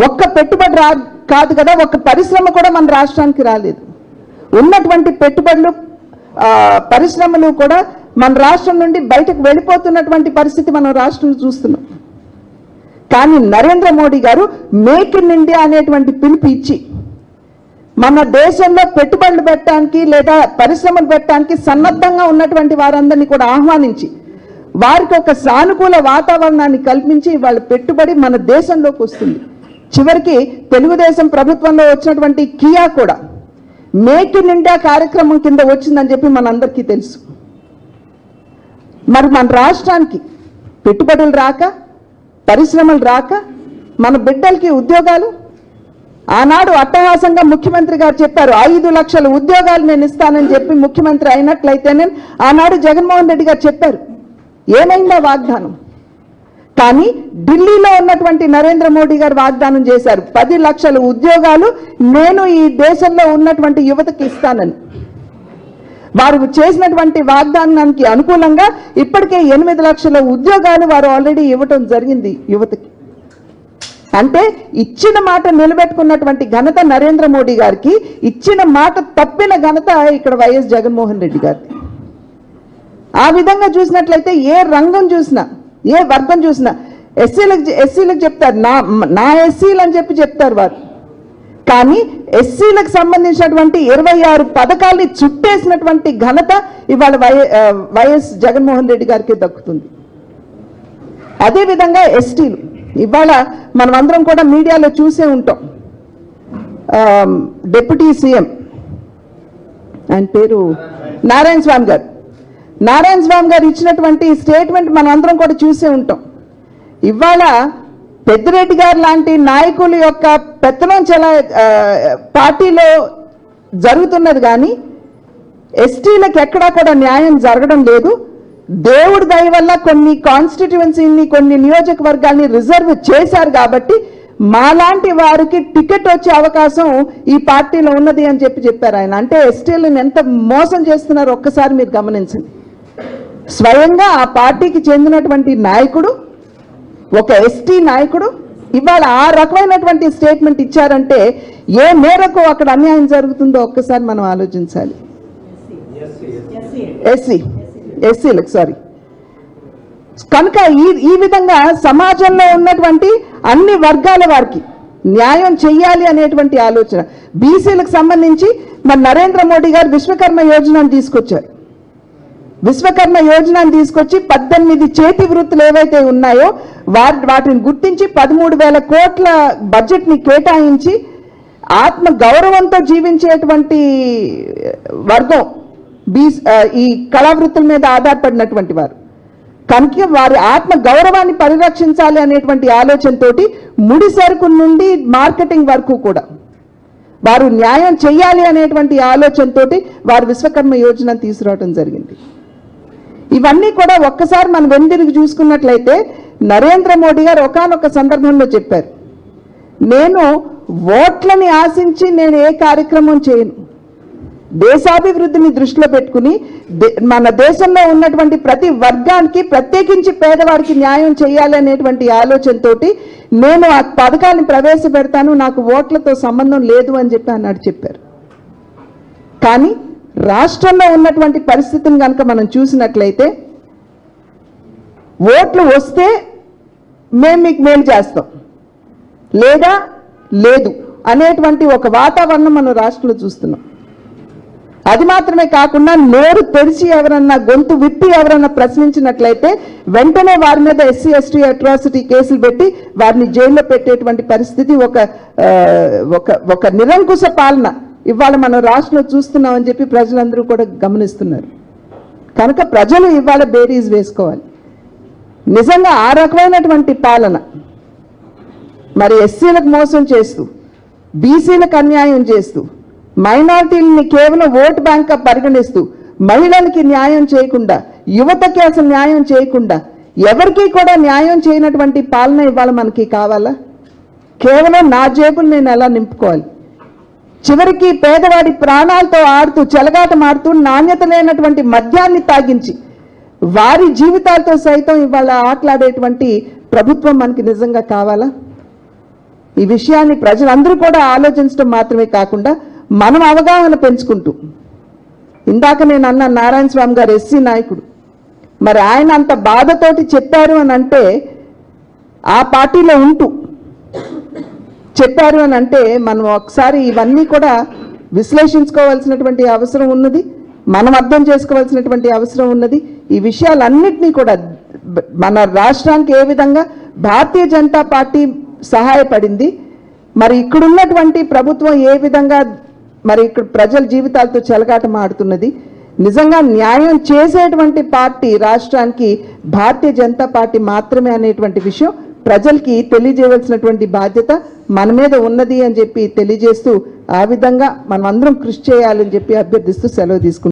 ఒక్క పెట్టుబడి కాదు కదా, ఒక్క పరిశ్రమ కూడా మన రాష్ట్రానికి రాలేదు. ఉన్నటువంటి పెట్టుబడులు పరిశ్రమలు కూడా మన రాష్ట్రం నుండి బయటకు వెళ్ళిపోతున్నటువంటి పరిస్థితి మనం రాష్ట్రంలో చూస్తున్నాం. కానీ నరేంద్ర మోడీ గారు మేక్ ఇన్ ఇండియా అనేటువంటి పిలుపు ఇచ్చి మన దేశంలో పెట్టుబడులు పెట్టడానికి లేదా పరిశ్రమలు పెట్టడానికి సన్నద్ధంగా ఉన్నటువంటి వారందరినీ కూడా ఆహ్వానించి వారికి ఒక సానుకూల వాతావరణాన్ని కల్పించి వాళ్ళ పెట్టుబడి మన దేశంలోకి వస్తుంది. చివరికి తెలుగుదేశం ప్రభుత్వంలో వచ్చినటువంటి కియా కూడా మేక్ ఇన్ ఇండియా కార్యక్రమం కింద వచ్చిందని చెప్పి మనందరికీ తెలుసు. మరి మన రాష్ట్రానికి పెట్టుబడులు రాక, పరిశ్రమలు రాక, మన బిడ్డలకి ఉద్యోగాలు, ఆనాడు అట్టహాసంగా ముఖ్యమంత్రి గారు చెప్పారు 5 లక్షల ఉద్యోగాలు నేను ఇస్తానని చెప్పి ముఖ్యమంత్రి అయినట్లయితేనే ఆనాడు జగన్మోహన్ రెడ్డి గారు చెప్పారు. ఏమైందా వాగ్దానం? కానీ ఢిల్లీలో ఉన్నటువంటి నరేంద్ర మోడీ గారు వాగ్దానం చేశారు 10 లక్షల ఉద్యోగాలు నేను ఈ దేశంలో ఉన్నటువంటి యువతకి ఇస్తానని. వారు చేసినటువంటి వాగ్దానానికి అనుకూలంగా ఇప్పటికే 8 లక్షల ఉద్యోగాలు వారు ఆల్రెడీ ఇవ్వటం జరిగింది యువతకి. అంటే ఇచ్చిన మాట నిలబెట్టుకున్నటువంటి ఘనత నరేంద్ర మోడీ గారికి, ఇచ్చిన మాట తప్పిన ఘనత ఇక్కడ వైఎస్ జగన్మోహన్ రెడ్డి గారికి. ఆ విధంగా చూసినట్లయితే ఏ రంగం చూసినా, ఏ వర్గం చూసినా ఎస్సీలకు చెప్తారు నా ఎస్సీలు అని చెప్పి చెప్తారు వారు. కానీ ఎస్సీలకు సంబంధించినటువంటి 26 పథకాల్ని చుట్టేసినటువంటి ఘనత ఇవాళ వైఎస్ జగన్మోహన్ రెడ్డి గారికి దక్కుతుంది. అదేవిధంగా ఎస్టీలు ఇవాళ మనం అందరం కూడా మీడియాలో చూసే ఉంటాం. డిప్యూటీ సీఎం ఆయన పేరు నారాయణ స్వామి గారు ఇచ్చినటువంటి స్టేట్మెంట్ మనం అందరం కూడా చూసే ఉంటాం. ఇవాళ పెద్దిరెడ్డి గారు లాంటి నాయకుల యొక్క పెత్తనం పార్టీలో జరుగుతున్నది, కానీ ఎస్టీలకు ఎక్కడా కూడా న్యాయం జరగడం లేదు. దేవుడి దయ వల్ల కొన్ని కాన్స్టిట్యుయెన్సీని, కొన్ని నియోజకవర్గాల్ని రిజర్వ్ చేశారు కాబట్టి మాలాంటి వారికి టికెట్ వచ్చే అవకాశం ఈ పార్టీలో ఉన్నది అని చెప్పారు ఆయన. అంటే ఎస్టీలను ఎంత మోసం చేస్తున్నారో ఒక్కసారి మీరు గమనించండి. స్వయంగా ఆ పార్టీకి చెందినటువంటి నాయకుడు, ఒక ఎస్టీ నాయకుడు ఇవాళ ఆ రకమైనటువంటి స్టేట్మెంట్ ఇచ్చారంటే ఏ మేరకు అక్కడ అన్యాయం జరుగుతుందో ఒక్కసారి మనం ఆలోచించాలి. ఎస్సీలకు కనుక ఈ విధంగా సమాజంలో ఉన్నటువంటి అన్ని వర్గాల వారికి న్యాయం చెయ్యాలి అనేటువంటి ఆలోచన. బీసీలకు సంబంధించి మన నరేంద్ర మోడీ గారు విశ్వకర్మ యోజనను తీసుకొచ్చారు. విశ్వకర్మ యోజనను తీసుకొచ్చి 18 చేతి వృత్తులు ఏవైతే ఉన్నాయో వాటిని గుర్తించి 13,000 కోట్ల బడ్జెట్ని కేటాయించి ఆత్మ గౌరవంతో జీవించేటువంటి వర్గం ఈ కళావృత్తుల మీద ఆధారపడినటువంటి వారు కనుక వారి ఆత్మ గౌరవాన్ని పరిరక్షించాలి అనేటువంటి ఆలోచనతోటి ముడి సరుకు నుండి మార్కెటింగ్ వరకు కూడా వారు న్యాయం చేయాలి అనేటువంటి ఆలోచనతోటి వారు విశ్వకర్మ యోజన తీసుకురావడం జరిగింది. ఇవన్నీ కూడా ఒక్కసారి మనం వెనుదిరిగి చూసుకున్నట్లయితే నరేంద్ర మోడీ గారు ఒకానొక సందర్భంలో చెప్పారు, నేను ఓట్లని ఆశించి నేను ఏ కార్యక్రమం చేయను, దేశాభివృద్ధిని దృష్టిలో పెట్టుకుని మన దేశంలో ఉన్నటువంటి ప్రతి వర్గానికి ప్రత్యేకించి పేదవారికి న్యాయం చేయాలి అనేటువంటి ఆలోచనతోటి నేను ఆ పథకాన్ని ప్రవేశపెడతాను, నాకు ఓట్లతో సంబంధం లేదు అని చెప్పారు. కానీ రాష్ట్రంలో ఉన్నటువంటి పరిస్థితిని కనుక మనం చూసినట్లయితే ఓట్లు వస్తే మేము మీకు మేలు చేస్తాం, లేదా లేదు అనేటువంటి ఒక వాతావరణం మనం రాష్ట్రంలో చూస్తున్నాం. అది మాత్రమే కాకుండా నోరు తెరిచి ఎవరన్నా, గొంతు విప్పి ఎవరన్నా ప్రశ్నించినట్లయితే వెంటనే వారి మీద ఎస్సీ ఎస్టీ అట్రాసిటీ కేసులు పెట్టి వారిని జైల్లో పెట్టేటువంటి పరిస్థితి, ఒక నిరంకుశ పాలన ఇవాళ మనం రాష్ట్రంలో చూస్తున్నామని చెప్పి ప్రజలందరూ కూడా గమనిస్తున్నారు. కనుక ప్రజలు ఇవాళ బేరీజ్ వేసుకోవాలి. నిజంగా ఆ రకమైనటువంటి పాలన మరి ఎస్సీలకు మోసం చేస్తూ, బీసీలకు అన్యాయం చేస్తూ, మైనారిటీలని కేవలం ఓటు బ్యాంక్గా పరిగణిస్తూ, మహిళలకి న్యాయం చేయకుండా, యువతకి అసలు న్యాయం చేయకుండా, ఎవరికి కూడా న్యాయం చేయనటువంటి పాలన ఇవాళ మనకి కావాలా? కేవలం నా జేబులు నేను ఎలా నింపుకోవాలి, చివరికి పేదవాడి ప్రాణాలతో ఆడుతూ, చెలగాటమాడుతూ, నాణ్యత లేనటువంటి మద్యాన్ని తాగించి వారి జీవితాలతో సైతం ఇవాళ ఆటలాడేటువంటి ప్రభుత్వం మనకి నిజంగా కావాలా? ఈ విషయాన్ని ప్రజలందరూ కూడా ఆలోచించడం మాత్రమే కాకుండా మనం అవగాహన పెంచుకుంటూ, ఇందాక నేను అన్న నారాయణ స్వామి గారు ఎస్సీ నాయకుడు, మరి ఆయన అంత బాధతోటి చెప్పారు అని అంటే, ఆ పార్టీలో ఉంటూ చెప్పారు అని అంటే మనం ఒకసారి ఇవన్నీ కూడా విశ్లేషించుకోవాల్సినటువంటి అవసరం ఉన్నది, మనం అర్థం చేసుకోవాల్సినటువంటి అవసరం ఉన్నది. ఈ విషయాలన్నింటినీ కూడా మన రాష్ట్రానికి ఏ విధంగా భారతీయ జనతా పార్టీ సహాయపడింది, మరి ఇక్కడున్నటువంటి ప్రభుత్వం ఏ విధంగా మరి ఇక్కడ ప్రజల జీవితాలతో చెలగాటం ఆడుతున్నది, నిజంగా న్యాయం చేసేటువంటి పార్టీ రాష్ట్రానికి భారతీయ జనతా పార్టీ మాత్రమే అనేటువంటి విషయం ప్రజలకి తెలియజేయవలసినటువంటి బాధ్యత మన మీద ఉన్నది అని చెప్పి తెలియజేస్తూ, ఆ విధంగా మనం అందరం కృషి చేయాలని చెప్పి అభ్యర్థిస్తూ సెలవు తీసుకుంటాం.